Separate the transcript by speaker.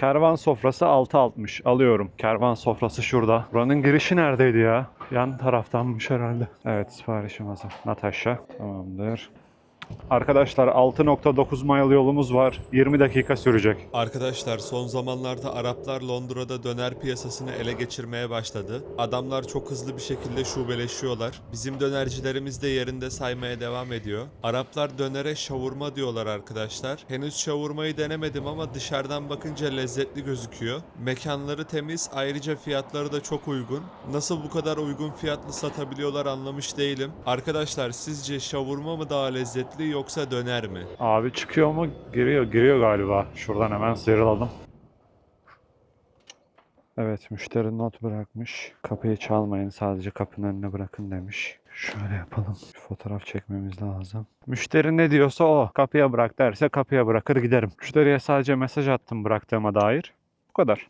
Speaker 1: Kervan sofrası 6.60. Alıyorum. Kervan sofrası şurada. Buranın girişi neredeydi ya? Yan taraftanmış herhalde. Evet, siparişim hazır. Natasha. Tamamdır. Arkadaşlar 6.9 mile yolumuz var. 20 dakika sürecek.
Speaker 2: Arkadaşlar son zamanlarda Araplar Londra'da döner piyasasını ele geçirmeye başladı. Adamlar çok hızlı bir şekilde şubeleşiyorlar. Bizim dönercilerimiz de yerinde saymaya devam ediyor. Araplar dönere şavurma diyorlar arkadaşlar. Henüz şavurmayı denemedim ama dışarıdan bakınca lezzetli gözüküyor. Mekanları temiz, ayrıca fiyatları da çok uygun. Nasıl bu kadar uygun fiyatlı satabiliyorlar anlamış değilim. Arkadaşlar sizce şavurma mı daha lezzetli yoksa döner mi?
Speaker 1: Abi çıkıyor mu? Giriyor. Giriyor galiba. Şuradan hemen sıyrılalım. Evet, müşteri not bırakmış. Kapıyı çalmayın, sadece kapının önüne bırakın demiş. Şöyle yapalım. Bir fotoğraf çekmemiz lazım. Müşteri ne diyorsa o. Kapıya bırak derse kapıya bırakır giderim. Müşteriye sadece mesaj attım bıraktığıma dair. Bu kadar.